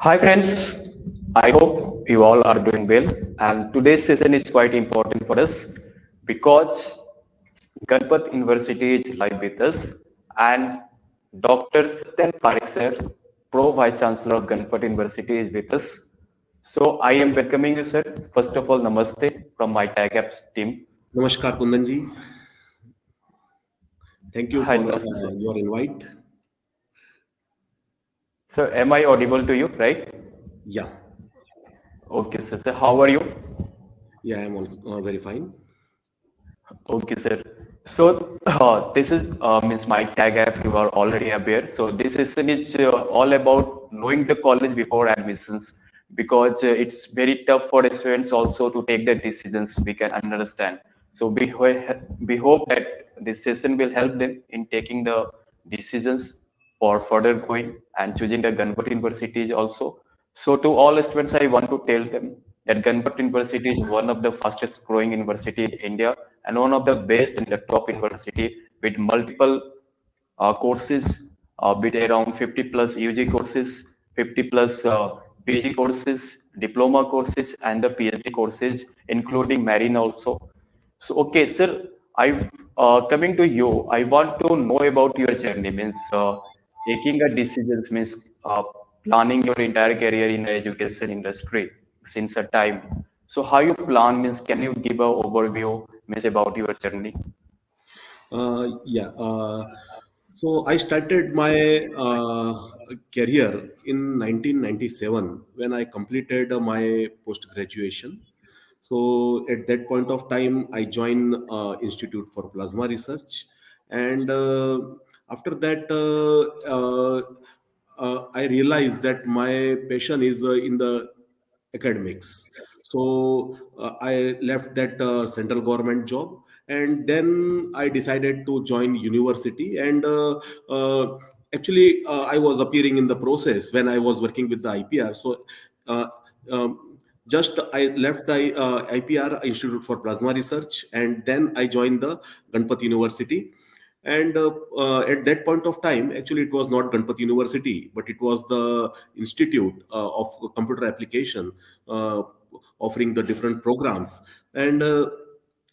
Hi friends, I hope you all are doing well. And today's session is quite important for us because Ganpat University is live with us and Dr. Satyen Parikh sir, Pro Vice-Chancellor of Ganpat University is with us. So I am welcoming you sir. First of all, Namaste from my Tag Apps team. Namaskar, Kundanji. Thank you Hi, for Namaste sir. your invite. So am I audible to you, right? Yeah, Okay, sir. So how are you? yeah, I'm also very fine. Okay, sir. So this is means my tag app. You are already aware. So this session is all about knowing the college before admissions because it's very tough for the students also to take the decisions. We can understand. So we hope that this session will help them in taking the decisions for further going and choosing the Ganpat University also. So to all students, I want to tell them that Ganpat University is one of the fastest growing university in India and one of the best in the top university with multiple courses with around 50 plus UG courses, 50 plus PG courses, diploma courses, and the PhD courses, including marine also. So, okay, sir, I coming to you. I want to know about your journey. Means taking a decisions means planning your entire career in the education industry since a time. So, how you plan means can you give a overview means about your journey? Yeah, so I started my career in 1997 when I completed my post graduation. So at that point of time, I joined Institute for Plasma Research, and after that, I realized that my passion is in the academics. So I left that central government job, and then I decided to join university. And actually, I was appearing in the process when I was working with the IPR. So uh, just I left the IPR, Institute for Plasma Research, and then I joined the Ganpat University. And at that point of time, actually, it was not Ganpat University, but it was the Institute of Computer Application, uh, offering the different programs. And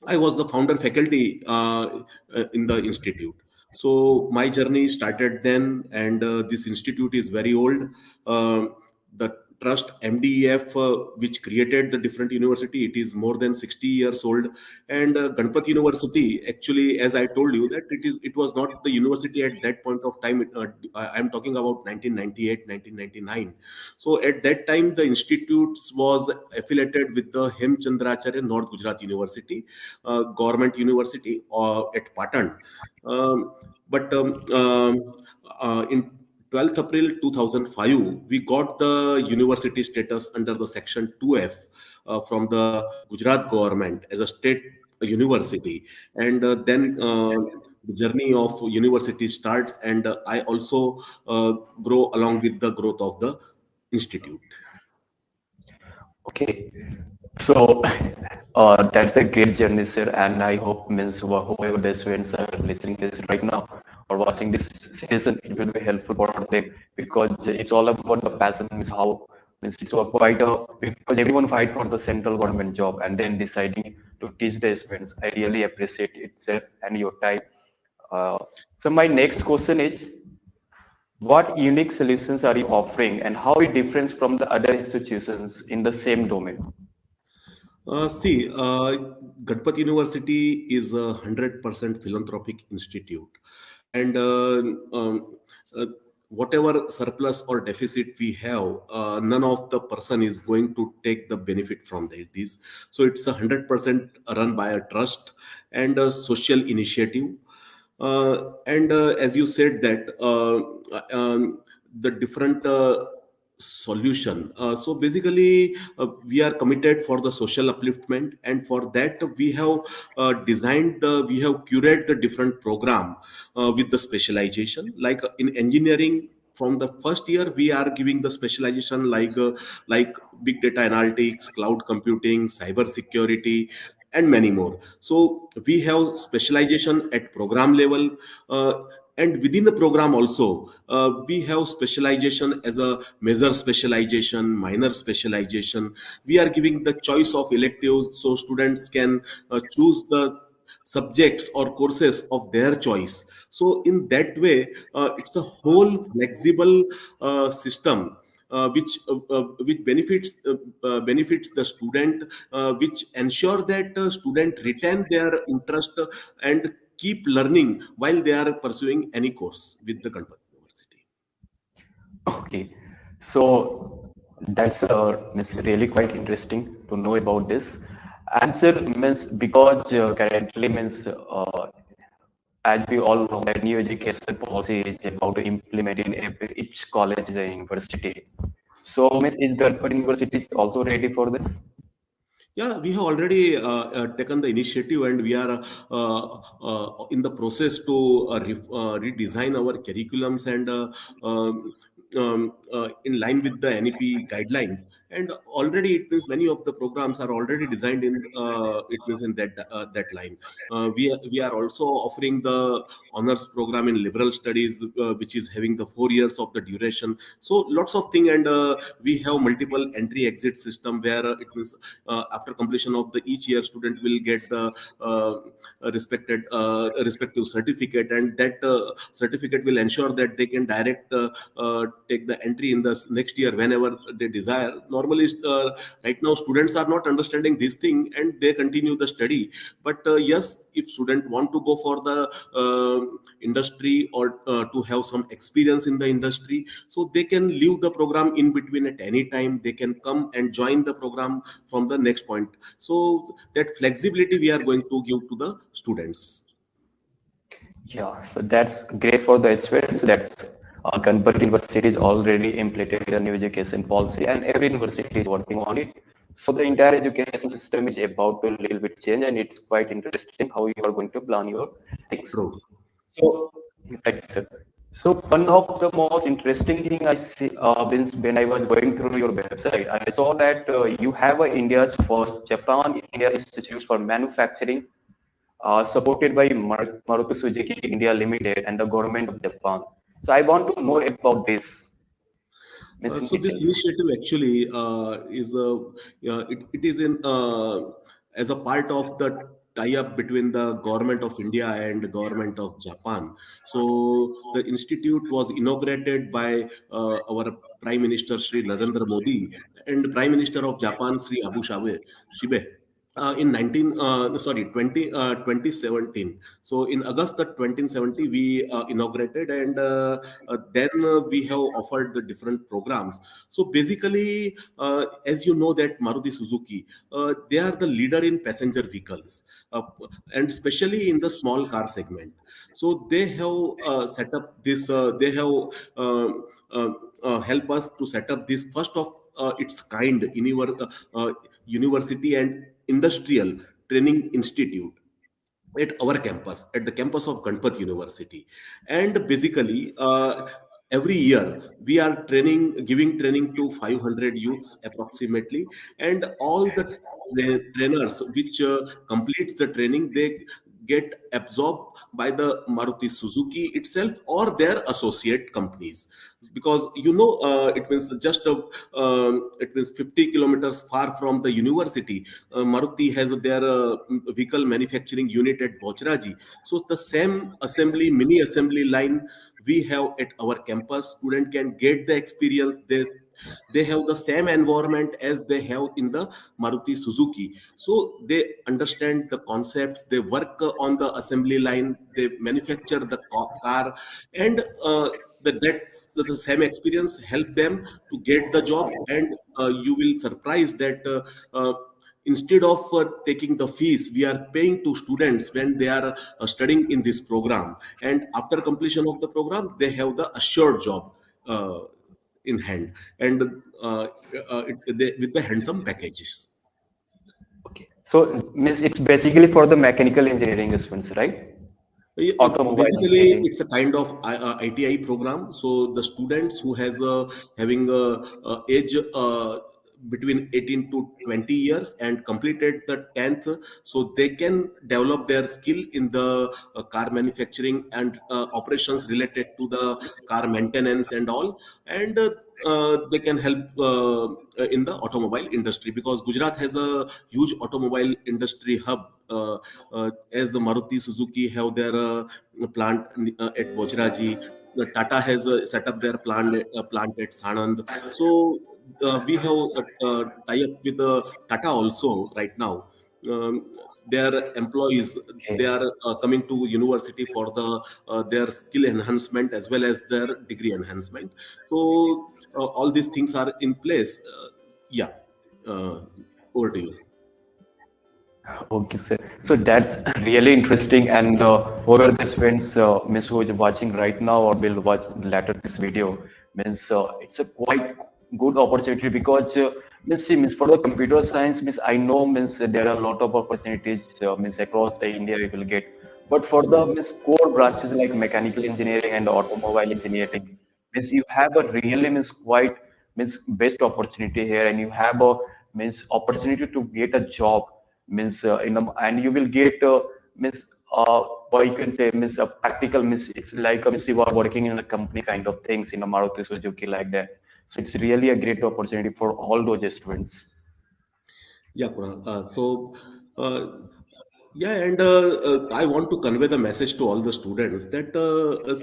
I was the founder faculty in the institute. So my journey started then, and this institute is very old. The trust MDEF, which created the different university, it is more than 60 years old. And Ganpat University, actually, as I told you, that it was not the university at that point of time. I'm talking about 1998, 1999. So at that time, the institutes was affiliated with the Hemchandracharya North Gujarat University, government university at Patan. Um, but in 12th April 2005, we got the university status under the Section 2F from the Gujarat government as a state university. And then the journey of university starts, and I also grow along with the growth of the institute. Okay, so that's a great journey, sir, and I hope means whoever the students are listening to this right now or watching this session, it will be helpful for them because it's all about the passion. Means how means it's quite a because everyone fight for the central government job and then deciding to teach the students. I really appreciate it, sir, and your time. Uh, so my next question is, what unique solutions are you offering and how it differs from the other institutions in the same domain? See, Ganpat University is a 100% philanthropic institute, and uh, whatever surplus or deficit we have, none of the person is going to take the benefit from this. So it's 100% run by a trust and a social initiative. And as you said that the different solution. So basically, we are committed for the social upliftment, and for that we have we have curated the different program with the specialization. Like in engineering, from the first year we are giving the specialization like big data analytics, cloud computing, cyber security, and many more. So we have specialization at program level, uh, And within the program also, we have specialization as a major specialization, minor specialization. We are giving the choice of electives so students can choose the subjects or courses of their choice. So in that way, it's a whole flexible system which benefits the student, which ensure that student retain their interest and keep learning while they are pursuing any course with the Ganpat University. Okay, so that's means really quite interesting to know about this. Answer means because currently means as we all know that new education policy is about to implement in every, each college and university. So means is Ganpat University also ready for this? Yeah, we have already taken the initiative, and we are in the process to redesign our curriculums and in line with the NEP guidelines. And already, it means many of the programs are already designed in it means in that line. We are also offering the honors program in liberal studies, which is having the 4 years of the duration. So lots of thing, and we have multiple entry exit system where it means after completion of the each year, student will get the respective certificate, and that certificate will ensure that they can direct take the entry in the next year whenever they desire. Normally, right now students are not understanding this thing and they continue the study. But yes, if student want to go for the industry or to have some experience in the industry, so they can leave the program in between at any time. They can come and join the program from the next point. So that flexibility we are going to give to the students. Yeah, so that's great for the students. That's Ganpat University is already implemented a new education policy, and every university is working on it. So the entire education system is about to a little bit change, and it's quite interesting how you are going to plan your things. True. So, right, sir. So one of the most interesting thing I see when I was going through your website, I saw that you have a India's first Japan India Institute for Manufacturing supported by Maruti Suzuki India Limited and the government of Japan. So I want to know about this means in So this details. initiative actually is it is in as a part of the tie-up between the government of India and the government of Japan. So the institute was inaugurated by our Prime Minister Sri Narendra Modi and Prime Minister of Japan Sri Shibe in 2017. So in August of 2017 we inaugurated, and then we have offered the different programs. So basically, as you know that Maruti Suzuki, they are the leader in passenger vehicles, and especially in the small car segment. So they have set up this they have help us to set up this first of its kind in university and industrial training institute at our campus, at the campus of Ganpat University. And basically, every year we are giving training to 500 youths approximately, and all the trainers which completes the training, they get absorbed by the Maruti Suzuki itself or their associate companies, because it means it means 50 kilometers far from the university. Maruti has their vehicle manufacturing unit at Bochraji. So the same mini assembly line we have at our campus. Student can get the experience. They have the same environment as they have in the Maruti Suzuki. So they understand the concepts. They work on the assembly line. They manufacture the car, and that's the same experience help them to get the job. And you will surprise that instead of taking the fees, we are paying to students when they are studying in this program, and after completion of the program they have the assured job uh, in hand, and with the handsome packages. Okay. So means it's basically for the mechanical engineering students, right? Automobile Basically, engineering. it's a kind of ITI program. So the students who has having a age between 18 to 20 years and completed the 10th, so they can develop their skill in the car manufacturing and operations related to the car maintenance and all. And they can help in the automobile industry, because Gujarat has a huge automobile industry hub, as the Maruti Suzuki have their plant at Bojraji. Tata has set up their plant at Sanand. So we have tie up with Tata also right now. Their employees, they Okay. are coming to university for their skill enhancement as well as their degree enhancement. So all these things are in place. Yeah, uh, over to you. Okay, sir. So that's really interesting. And whoever this friends, Miss who is watching right now or will watch later this video, means it's a quite good opportunity because means see, means for the computer science, means I know means there are a lot of opportunities means across the India we will get. But for the Yeah. means core branches like mechanical engineering and automobile engineering, means you have a really means quite means best opportunity here, and you have a means opportunity to get a job means in a, and you will get means what you can say means a practical means it's like means you are working in a company kind of things in a Maruti Suzuki like that. So it's really a great opportunity for all those students. Yeah, Kunal. Uh, yeah, and I want to convey the message to all the students that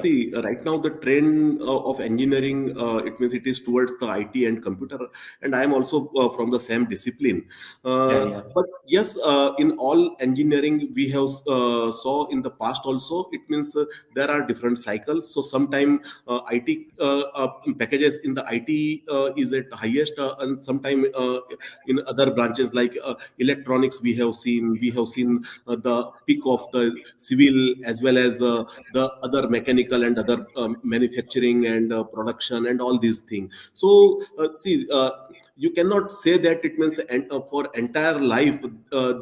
see, right now the trend of engineering, it means it is towards the IT and computer, and I am also from the same discipline. Yeah, Uh, yeah. but yes, in all engineering we have saw in the past also. It means there are different cycles. So sometime IT packages in the IT is at highest, and sometime in other branches like electronics we have seen the peak of the civil as well as the other mechanical and other manufacturing and production and all these things. So see, you cannot say that it means for entire life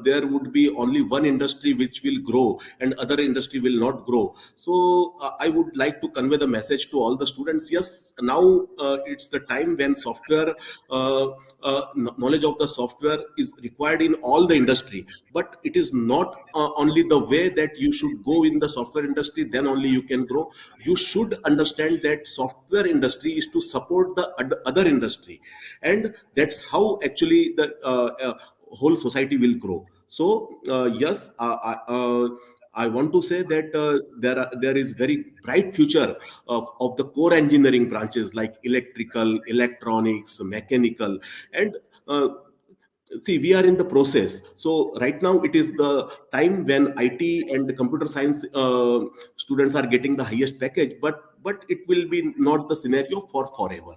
there would be only one industry which will grow and other industry will not grow. So I would like to convey the message to all the students. Yes, now it's the time when software knowledge of the software is required in all the industry, but it is not only the way that you should go in the software industry, then only you can grow. You should understand that software industry is to support the other industry, and that's how actually the whole society will grow. So yes, I want to say that there is very bright future of the core engineering branches like electrical, electronics, mechanical, and see, we are in the process. So right now it is the time when IT and computer science students are getting the highest package, but it will be not the scenario for forever.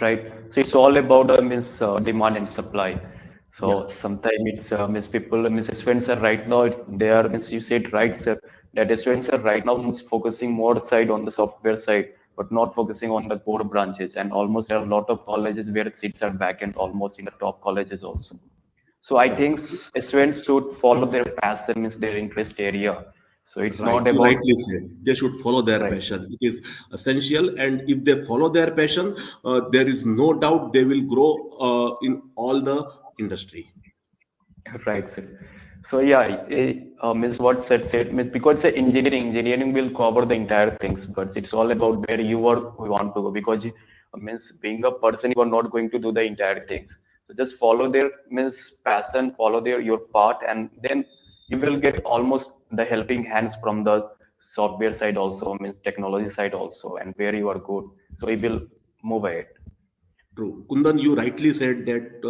Right. So it's all about means demand and supply. Yeah. So sometimes it's means people means students are right now it's they are means you said right sir that the students are right now means focusing more side on the software side but not focusing on the core branches, and almost there are a lot of colleges where seats are vacant almost in the top colleges also. So I Right. think students should follow their passion means their interest area. So it's Right, not you about rightly said. They should follow their right. passion. It is essential, and if they follow their passion, there is no doubt they will grow in all the industry. Right, sir. So yeah, means what said means because it's engineering will cover the entire things, but it's all about where you are we want to go because means being a person you are not going to do the entire things. So just follow their means passion, follow their your path, and then you will get almost the helping hands from the software side also means technology side also, and where you are good, so you will move ahead. True. Kundan, you rightly said that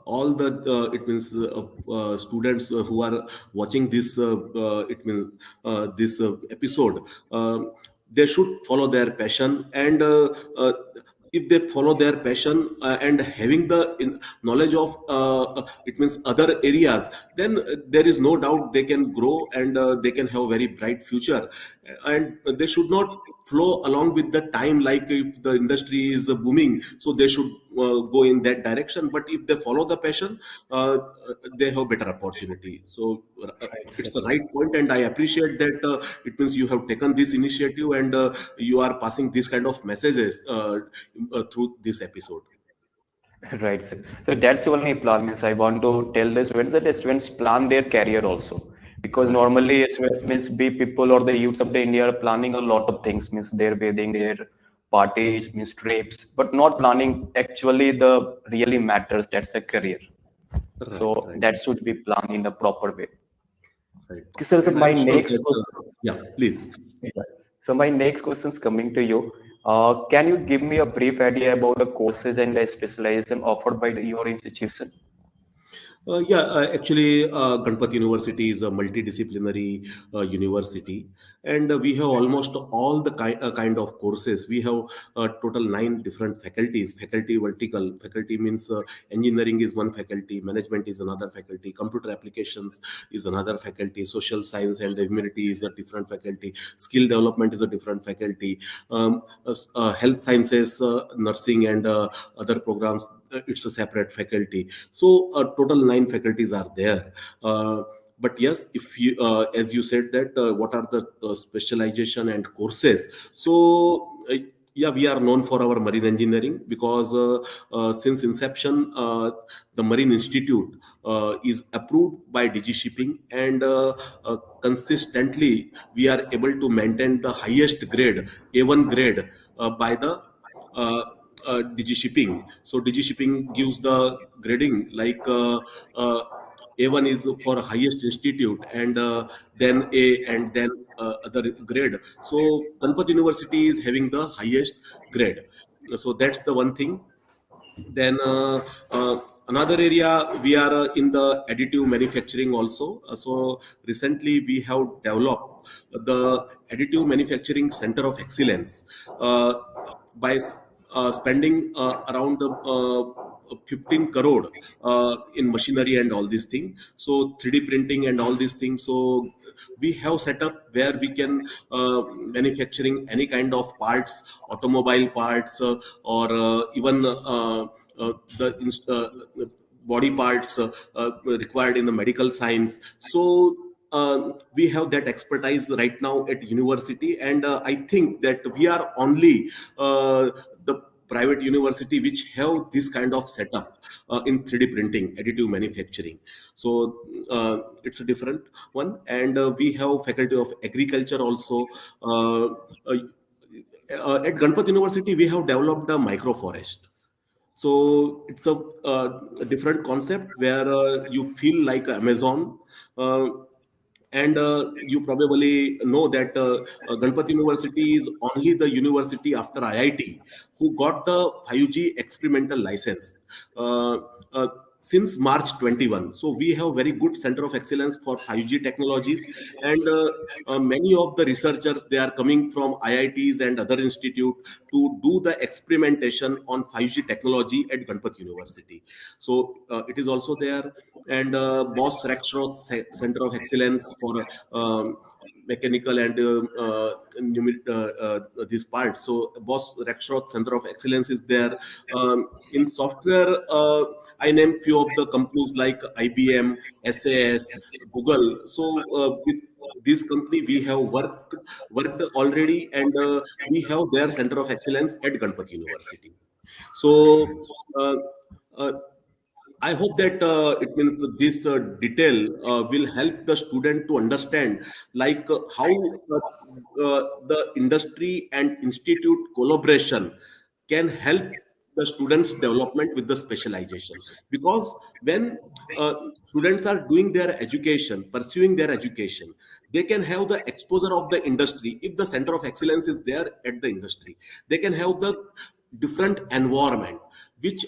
all the it means students who are watching this it means this episode, they should follow their passion, and if they follow their passion and having the knowledge of it means other areas, then there is no doubt they can grow and they can have a very bright future, and they should not flow along with the time. Like if the industry is booming, so they should go in that direction, but if they follow the passion, they have better opportunity. So Right, sir. it's a right point, and I appreciate that it means you have taken this initiative, and you are passing this kind of messages through this episode. Right. So that's the only plan. Means I want to tell the students that the students plan their career also. Because Right. normally means be people or the youths of the India are planning a lot of things, means their wedding, their parties, means trips, but not planning actually the really matters. That's the career. Right. So Right. that should be planned in a proper way. Right. Okay, so And I'm my sure next that, question. yeah, please. Yes. So my next question is coming to you. Can you give me a brief idea about the courses and the specialization offered by your institution? Actually, Ganpat University is a multidisciplinary university, and we have almost all the kind of courses. We have total nine different faculties. Faculty vertical. Faculty means engineering is one faculty, management is another faculty, computer applications is another faculty, social science and the humanity is a different faculty, skill development is a different faculty, health sciences, nursing, and other programs. It's a separate faculty. So total nine faculties are there. But yes, if you, as you said that, what are the specialization and courses? So yeah, we are known for our marine engineering because since inception, the Marine Institute is approved by DG Shipping, and consistently we are able to maintain the highest grade, A1 grade, by the uh, DG Shipping. So DG Shipping gives the grading like uh, A1 is for highest institute, and then A, and then other grade. So Ganpat University is having the highest grade. So that's the one thing. Then another area, we are in the additive manufacturing also. So recently we have developed the additive manufacturing center of excellence uh, by spending around 15 crore in machinery and all these things. So 3D printing and all these things. So we have set up where we can manufacturing any kind of parts, automobile parts, or even the body parts required in the medical science. So we have that expertise right now at university, and I think that we are only the private university which have this kind of setup in 3D printing, additive manufacturing. So it's a different one. And we have faculty of agriculture also. Uh, at Ganpat University, we have developed a microforest. So it's a different concept where you feel like Amazon. Uh, and you probably know that Ganpat University is only the university after IIT who got the 5G experimental license uh, uh, since March 21. So we have very good center of excellence for 5G technologies, and many of the researchers, they are coming from IITs and other institute to do the experimentation on 5G technology at Ganpat University. So it is also there. And Boss Rexroth Center of Excellence for mechanical and these parts. So Boss Rexroth Center of Excellence is there. In software, I name few of the companies like IBM, SAS, Google. So with this company we have worked already, and we have their center of excellence at Ganpat University. So uh, uh, I hope that it means this detail will help the student to understand like how the industry and institute collaboration can help the students development with the specialization. Because when students are doing their education, pursuing their education, they can have the exposure of the industry. If the center of excellence is there at the industry, they can have the different environment which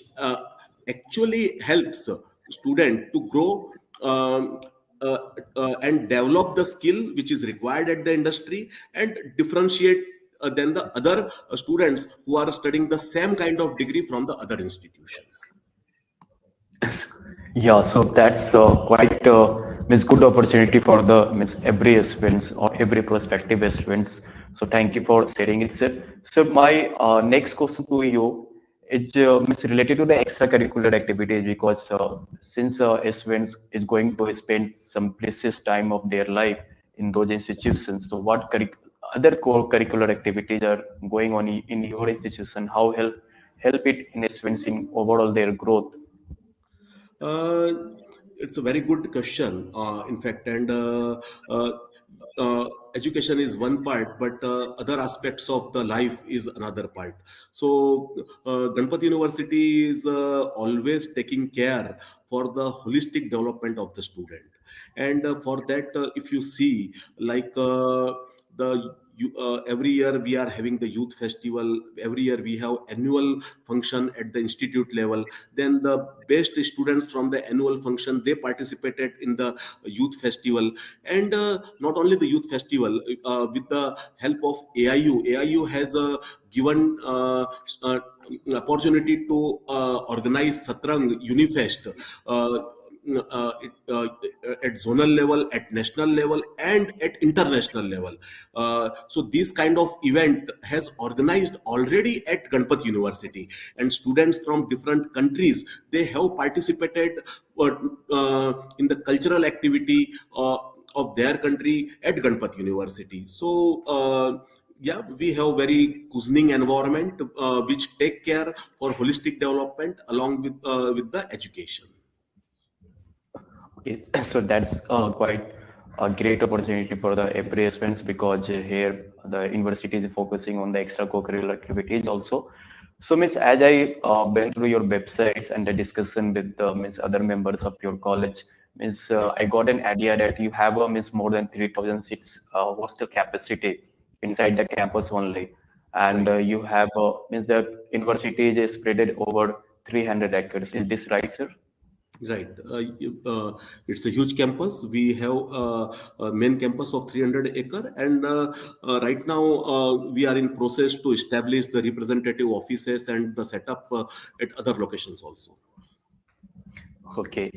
actually helps student to grow, um, uh, and develop the skill which is required at the industry, and differentiate than the other students who are studying the same kind of degree from the other institutions. Yeah, so that's quite means good opportunity for the means every students or every prospective students. So thank you for sharing it, sir. So my next question to you is means related to the extracurricular activities, because since students is going to spend some precious time of their life in those institutions, so what other core curricular activities are going on in your institution? How help it in students in overall their growth? Uh, it's a very good question, in fact, and uh, education is one part, but other aspects of the life is another part. So, Ganpat University is always taking care for the holistic development of the student, and for that, if you see, like every year we are having the youth festival. Every year we have annual function at the institute level. Then the best students from the annual function, they participated in the youth festival. And not only the youth festival, with the help of AIU has given opportunity to organize Satrang Unifest, uh, at zonal level, at national level, and at international level. So this kind of event has organized already at Ganpat University, and students from different countries, they have participated in the cultural activity of their country at Ganpat University. So. Yeah, we have very cushioning environment which take care for holistic development along with the education. Okay, so that's quite a great opportunity for the every students because here the university is focusing on the extracurricular activities also. So, Miss, as I went through your websites and the discussion with Miss other members of your college, Miss, Right. I got an idea that you have a Miss more than 3,000 seats hostel capacity inside the campus only, and Right. you have Miss the university is spread over 300 acres. Is this right, sir? Right. It's a huge campus. We have a main campus of 300 acre, and right now we are in process to establish the representative offices and the setup at other locations also. Okay.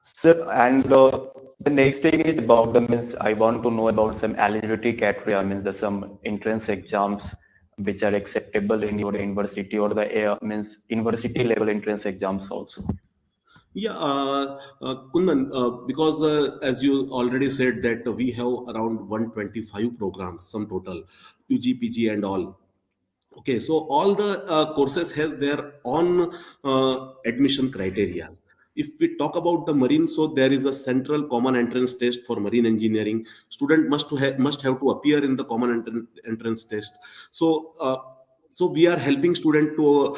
So, and the next thing is about the means I want to know about some eligibility criteria. I mean, there's some entrance exams which are acceptable in your university or the means university level entrance exams also. Yeah, Kundan, because as you already said that we have around 125 programs, some total, UG, PG and all. Okay, so all the courses has their own admission criteria. If we talk about the marine, so there is a central common entrance test for marine engineering. Student must have to appear in the common entrance test. So. So we are helping student to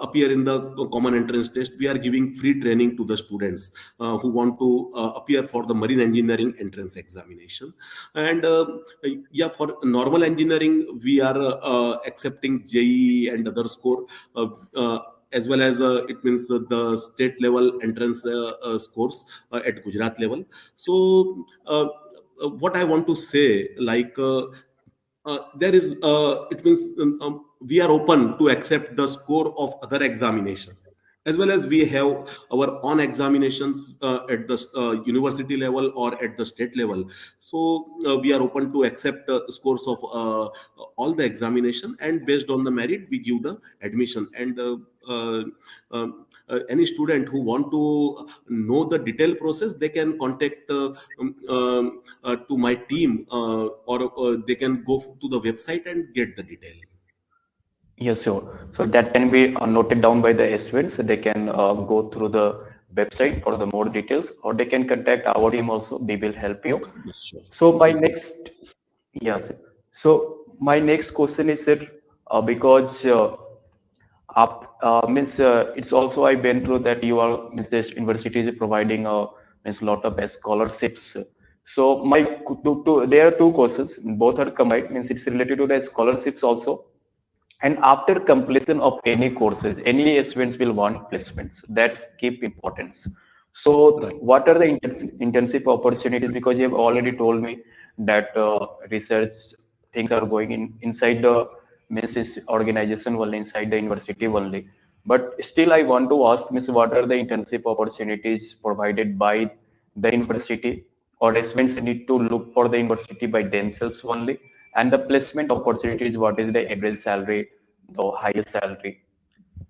appear in the common entrance test. We are giving free training to the students who want to appear for the marine engineering entrance examination. And yeah, for normal engineering, we are accepting JEE and other score, as well as it means the state level entrance scores at Gujarat level. So, what I want to say, like, there is, it means we are open to accept the score of other examination, as well as we have our own examinations at the university level or at the state level. So we are open to accept scores of all the examination, and based on the merit we give the admission. And any student who want to know the detailed process, they can contact to my team, or they can go to the website and get the detail. Yes, sure. So that can be noted down by the students. So they can go through the website for the more details, or they can contact our team also. We will help you. Yes, sure. So my We'll do. next, yes. So my next question is that because up means it's also I went through that you are means this university is providing means lot of scholarships. So my there are two questions. Both are combined. Means it's related to the scholarships also, and after completion of any courses, any students will want placements. That's keep importance. So, Right. what are the internship opportunities? Because you have already told me that research things are going in inside the means organization only, inside the university only. But still, I want to ask, Miss, what are the internship opportunities provided by the university, or students need to look for the university by themselves only? And the placement opportunities, what is the average salary, the highest salary?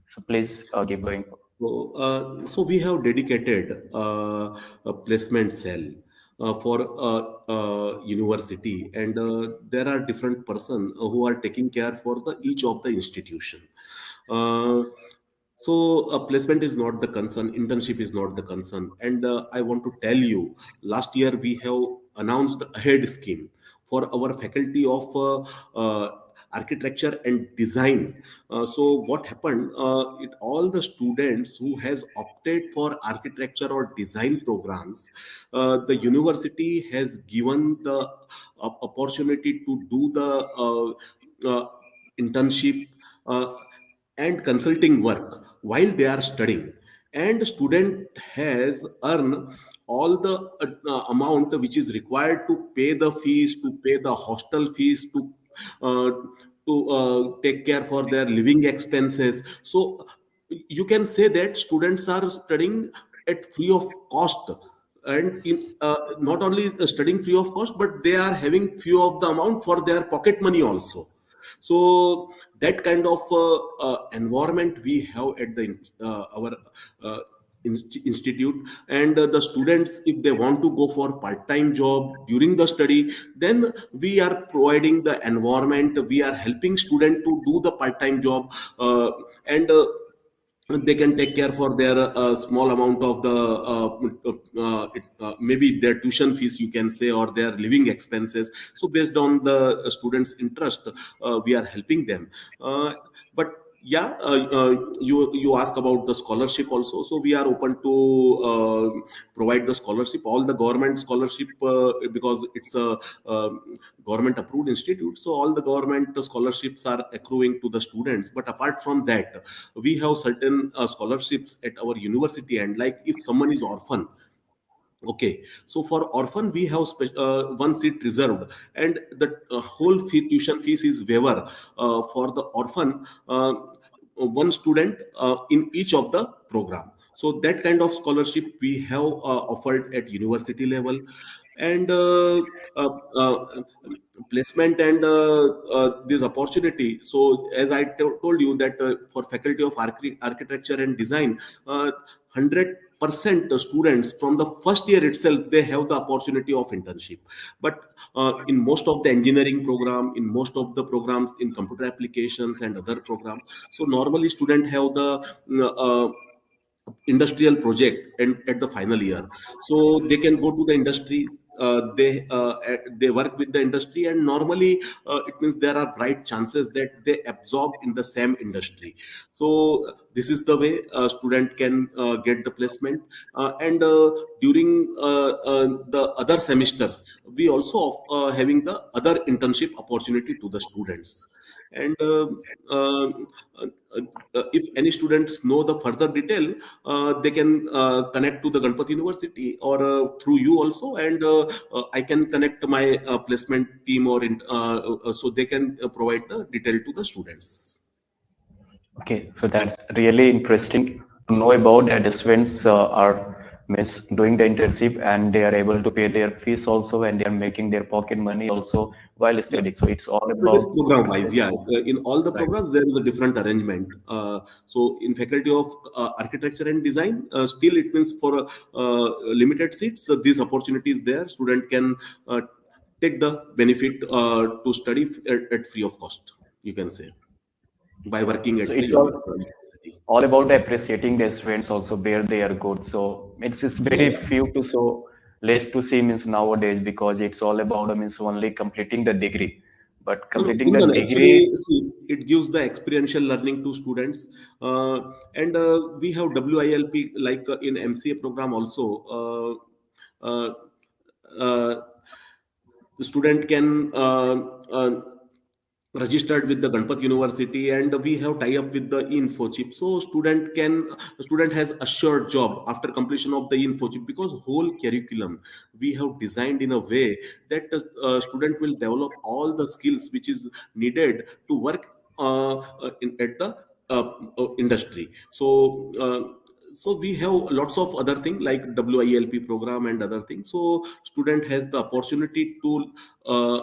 So please give the info. So we have dedicated a placement cell for university, and there are different person who are taking care for the each of the institution. Uh, so placement is not the concern, internship is not the concern. And I want to tell you, last year we have announced ahead scheme for our faculty of architecture and design. So what happened, all the students who has opted for architecture or design programs, the university has given the opportunity to do the internship uh, and consulting work while they are studying, and student has earned all the amount which is required to pay the fees, to pay the hostel fees, uh, to take care for their living expenses. So you can say that students are studying at free of cost, and not only studying free of cost, but they are having few of the amount for their pocket money also. So that kind of environment we have at the our uh, institute. And the students, if they want to go for part-time job during the study, then we are providing the environment, we are helping student to do the part-time job, and they can take care for their small amount of the maybe their tuition fees, you can say, or their living expenses. So based on the students interest, we are helping them. But yeah, you ask about the scholarship also. So we are open to provide the scholarship, all the government scholarship, because it's a government approved institute, so all the government scholarships are accruing to the students. But apart from that, we have certain scholarships at our university. And like if someone is orphan, okay, so for orphan we have one seat reserved, and the whole tuition fees is waiver for the orphan, one student in each of the program. So that kind of scholarship we have offered at university level. And uh, uh, placement and this opportunity. So as I told you that for faculty of architecture and design, 100% students from the first year itself, they have the opportunity of internship. But in most of the engineering program, in most of the programs in computer applications and other programs, so normally student have the industrial project and at the final year, so they can go to the industry. They work with the industry, and normally it means there are bright chances that they absorb in the same industry. So this is the way a student can get the placement. And during the other semesters, we also having the other internship opportunity to the students. And uh, if any students know the further detail, they can connect to the Ganpat University, or through you also, and I can connect my placement team, or so they can provide the detail to the students. Okay, so that's really interesting to know about that the students are means doing the internship and they are able to pay their fees also, and they are making their pocket money also while Yeah. studying. So it's all It is about program wise, yeah. In all the right. programs, there is a different arrangement. So, in faculty of architecture and design, still it means for limited seats, these opportunities there. Student can take the benefit to study at free of cost, you can say, by working So at the it's university. all about appreciating the students also where they are good. So it's Yeah, very yeah. few to so less to see means nowadays, because it's all about means only completing the degree. But No, no, completing the Kundan, degree, actually, see, it gives the experiential learning to students. And we have WILP, like in MCA program also. Uh, uh, the student can registered with the Ganpat University, and we have tie up with the info chip. So student has assured job after completion of the info chip, because whole curriculum we have designed in a way that student will develop all the skills which is needed to work at the industry. So we have lots of other things like WILP program and other things. So student has the opportunity to uh,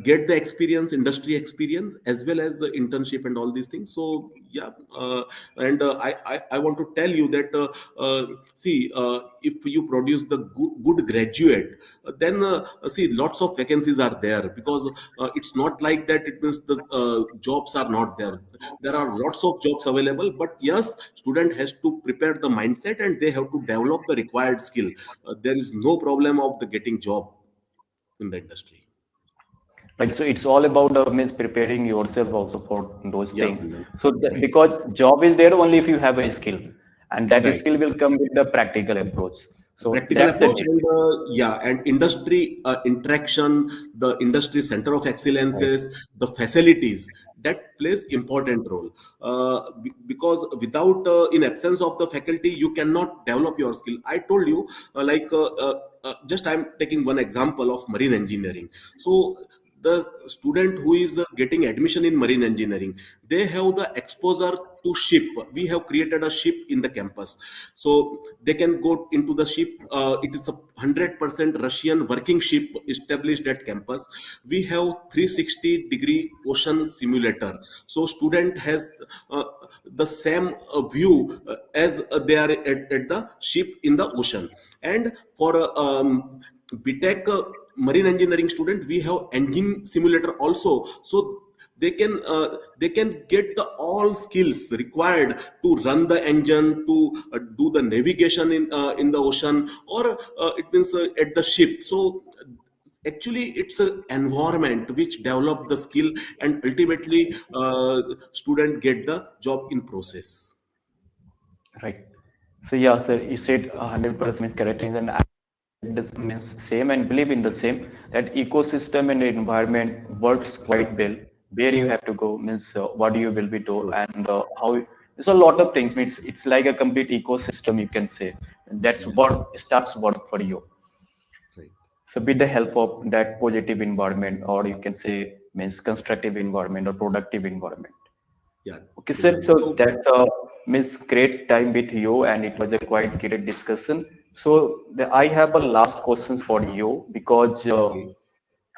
get the experience, industry experience, as well as the internship and all these things. So yeah, and I want to tell you that see, if you produce the good graduate, then see, lots of vacancies are there, because it's not like that it means the jobs are not there. There are lots of jobs available, but yes, student has to prepare the mindset and they have to develop the required skill. There is no problem of the getting job in the industry. Right, so it's all about means preparing yourself also for those Yeah, things. Kundan. So Right. because job is there only if you have a skill, and that Right. skill will come with the practical approach. So Practical that's the approach need. and yeah, and industry interaction, the industry center of Right. excellences, the facilities, that plays important role. Because without in absence of the faculty, you cannot develop your skill. I told you, just I'm taking one example of marine engineering. So the student who is getting admission in marine engineering, they have the exposure to ship. We have created a ship in the campus, so they can go into the ship. It is a 100% Russian working ship established at campus. We have 360-degree ocean simulator, so student has uh, the same view as they are at the ship in the ocean. And for BTech marine engineering student, we have engine simulator also, so they can get the all skills required to run the engine, to do the navigation in the ocean, or it means at the ship. So actually it's an environment which develop the skill, and ultimately student get the job in process. Right. So yeah, sir, you said 100% is correct, and I this means same and believe in the same that ecosystem and environment works quite well. Where you have to go means what you will be do True. and how. There's a lot of things. Means it's like a complete ecosystem you can say. And that's Yeah, what starts work for you. right. So with the help of that positive environment, or you can say means constructive environment or productive environment. Yeah, Okay, sir. Kundan. So So that's a miss great time with you, and it was a quite great discussion. So I have a last questions for you because okay.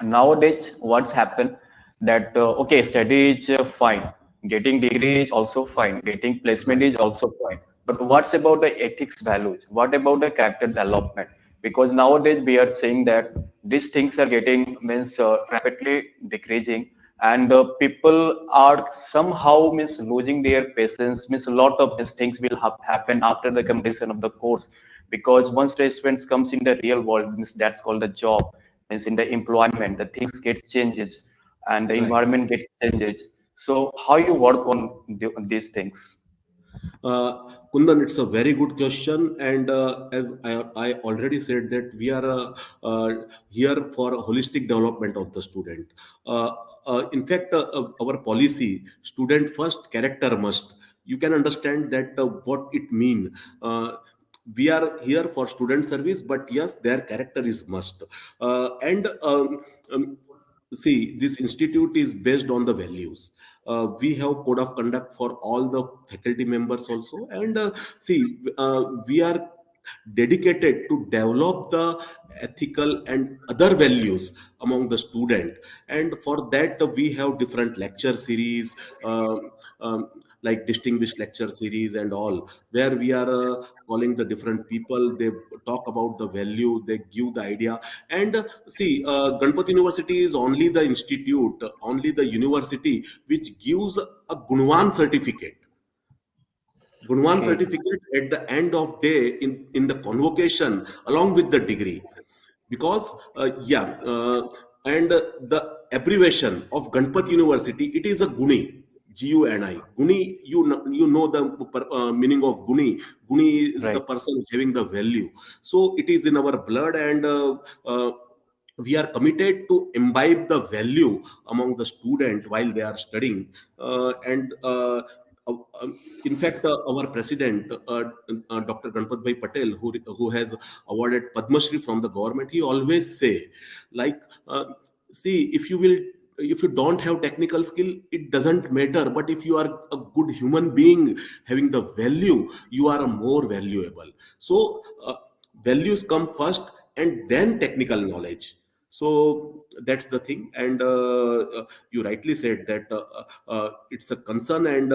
nowadays what's happened that okay, study is fine, getting degree is also fine, getting placement Right. is also fine, but what's about the ethics values, what about the character development? Because nowadays we are saying that these things are getting means rapidly decreasing, and people are somehow means losing their patience, means a lot of these things will happen after the completion of the course, because once the students comes in the real world means that's called the job, means in the employment the things gets changes and the Right. environment gets changes. So how you work on these things? Kundan, it's a very good question, and as I already said that we are here for holistic development of the student. In fact, our policy, student first, character must. You can understand that what it mean. We are here for student service, but yes, their character is must. And um, See, this institute is based on the values. We have code of conduct for all the faculty members also, and we are dedicated to develop the ethical and other values among the student. And for that we have different lecture series, like distinguished lecture series and all, where we are calling the different people, they talk about the value, they give the idea. And Ganpat University is only the institute, only the university which gives a Gunwan certificate. Gunwan Okay. certificate at the end of day in the convocation along with the degree. Because and the abbreviation of Ganpat University, it is a Guni, Guni. Guni, you know the meaning of Guni. Guni is the Right. person having the value. So it is in our blood, and we are committed to imbibe the value among the student while they are studying. And uh, In fact, our president, Dr. Ganpat Bhai Patel, who has awarded Padma Shri from the government, he always say, like, see, if you don't have technical skill, it doesn't matter. But if you are a good human being having the value, you are more valuable. So values come first, and then technical knowledge. So that's the thing, and you rightly said that it's a concern, and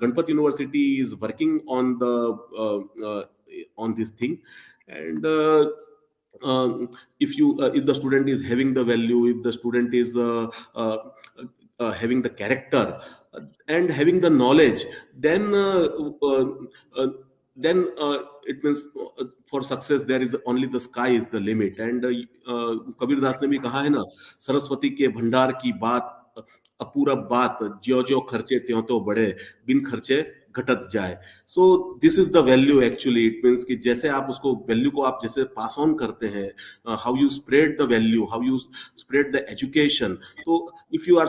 Ganpat University is working on the on this thing, and if the student is having the value, if the student is having the character and having the knowledge, then uh, uh, it means for success there is only the sky is the limit. And Kabir Das ने भी कहा है ना, सरस्वती के भंडार की बात अपूरब बात, ज्यो ज्यो खर्चे त्यों तो बढ़े, बिन खर्चे घटत जाए. So this is the value actually. It means कि जैसे आप उसको वैल्यू को आप जैसे पास ऑन करते हैं, how you spread the value, how you spread the education. तो if you are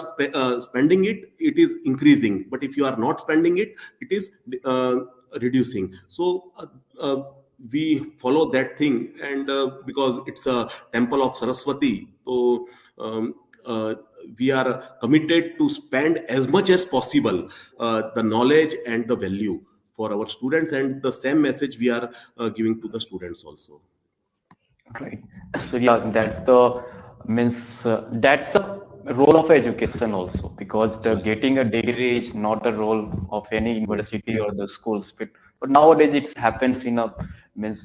spending it, it is increasing, but if you are not spending it, it is reducing. So we follow that thing, and because it's a temple of Saraswati, so we are committed to spend as much as possible the knowledge and the value for our students, and the same message we are giving to the students also. Right. So yeah, that's the means that's the role of education also, because the getting a degree is not a role of any university or the schools, but nowadays it happens in a means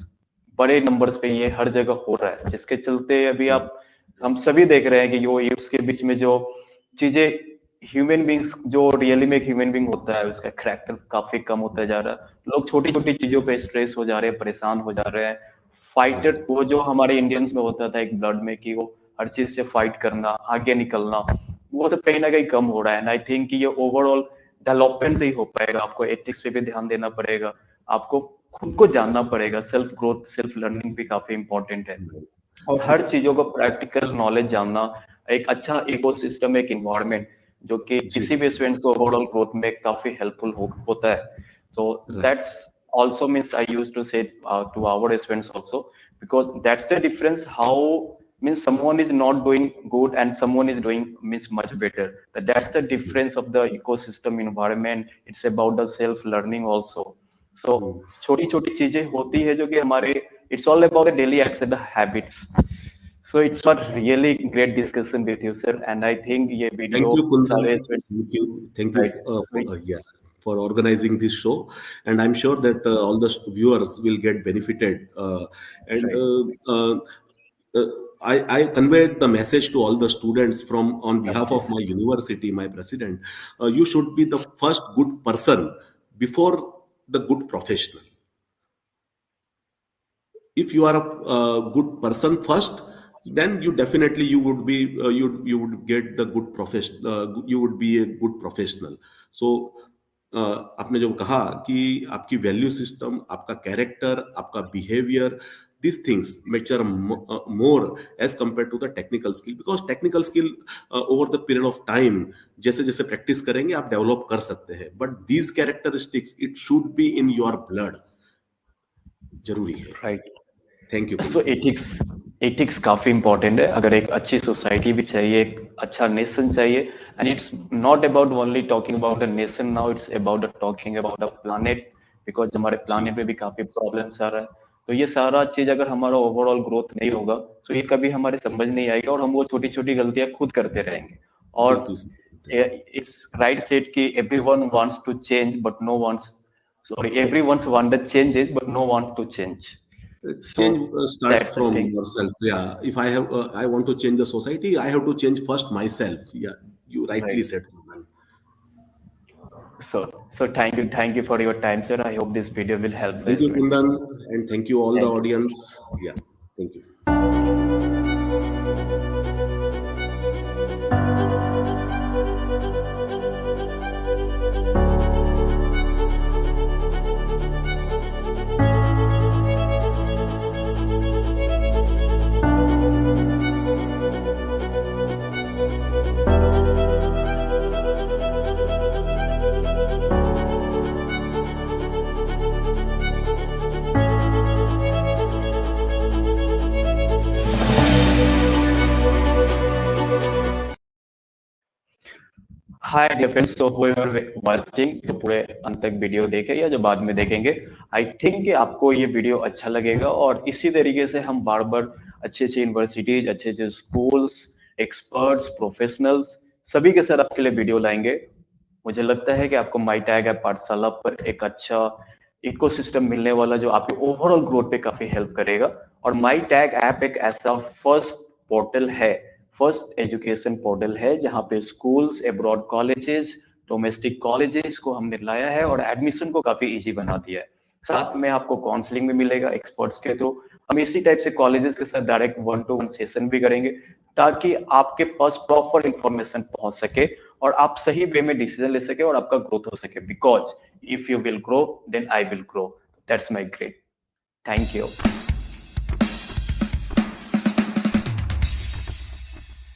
बड़े numbers पे ये हर जगह हो रहा है, जिसके चलते अभी आप हम सभी देख रहे हैं कि यो यूथ्स के बीच में जो चीजें ह्यूमन बींग्स जो रियली में एक ह्यूमन बींग होता है उसका करैक्टर काफी कम होता जा रहा है. लोग छोटी छोटी चीजों पे स्ट्रेस हो जा रहे हैं, परेशान हो जा रहे हैं. फाइटर वो जो हमारे इंडियंस में होता था एक ब्लड में कि वो हर चीज से फाइट करना, आगे निकलना, वो सब कहीं ना कहीं कम हो रहा है. एंड आई थिंक कि ये ओवरऑल डेवलपमेंट से ही हो पाएगा. आपको एथिक्स पे भी ध्यान देना पड़ेगा, आपको खुद को जानना पड़ेगा. सेल्फ ग्रोथ, सेल्फ लर्निंग भी काफी इंपॉर्टेंट है, और हर चीजों को प्रैक्टिकल नॉलेज जानना, एक अच्छा इकोसिस्टम, एक इन्वायरमेंट जो कि किसी भी स्टूडेंट को ओवरऑल ग्रोथ में काफी हेल्पफुल होता है. So that's also means I used to say to our students also, because that's the difference. How means someone is not doing good and someone is doing means much better. That's the difference of the ecosystem environment. It's about the self learning also. So छोटी छोटी चीजें होती है जो कि हमारे it's all about the daily acts and the habits. So it's a really great discussion with you, sir, and I think ये video Thank you, Kundan. Thank you right. For organizing this show, and I'm sure that all the viewers will get benefited, and I convey the message to all the students from on behalf of my university, my president. You should be the first good person before the good professional. If you are a good person first, then you definitely you would be you would get the good profession, you would be a good professional. So आपने जो कहा कि आपकी value system, आपका character, आपका behaviour, these things mature more as compared to the technical skill, because technical skill over the period of time जैसे जैसे practice करेंगे आप डेवलप कर सकते हैं, but these characteristics it should be in your blood, जरूरी है. Right. Thank you. So ethics काफी इंपॉर्टेंट है. अगर एक अच्छी सोसाइटी भी चाहिए, एक अच्छा नेशन चाहिए, and it's not about only talking about the nation now, it's about talking about the planet, because हमारे प्लैनेट में भी काफी प्रॉब्लम्स आ रहा है. तो ये सारा चीज अगर हमारा ओवरऑल ग्रोथ नहीं होगा तो ये कभी हमारे समझ नहीं आएगा, और हम वो छोटी छोटी गलतियां खुद करते रहेंगे. और इट्स राइट सेड कि everyone wants to change but no wants, sorry, everyone want the changes but no wants to change. Change starts from yourself. Yeah, if I have I want to change the society, I have to change first myself. Yeah, you rightly said. So thank you for your time, sir. I hope this video will help. Thank you, Kundan, and thank you all the audience. Yeah, thank you. Hi dear friends, so whoever watching, तो पूरे अंत तक video देखे या जो बाद में देखेंगे, आई थिंक कि आपको ये वीडियो अच्छा लगेगा, और इसी तरीके से हम बार बार अच्छे अच्छे यूनिवर्सिटीज, अच्छे अच्छे स्कूल्स, एक्सपर्ट्स, प्रोफेशनल्स, सभी के साथ आपके लिए वीडियो लाएंगे। मुझे लगता है कि आपको माई टैग ऐप पाठशाला पर एक अच्छा इकोसिस्टम मिलने वाला जो आपके ओवरऑल ग्रोथ पे काफी हेल्प करेगा। और माई टैग ऐप एक ऐसा फर्स्ट पोर्टल है, फर्स्ट एजुकेशन पोर्टल है जहाँ पे schools, abroad colleges, domestic colleges को हमने लाया है और एडमिशन को काफी इजी बना दिया है। साथ में आपको काउंसलिंग भी मिलेगा एक्सपर्ट्स के थ्रू। हम इसी टाइप से कॉलेजेस के साथ डायरेक्ट 1-to-1 सेशन भी करेंगे ताकि आपके पास प्रॉपर इंफॉर्मेशन पहुंच सके और आप सही वे में डिसीजन ले सके और आपका ग्रोथ हो सके। Because if you will grow then I will grow, that's my great. Thank you.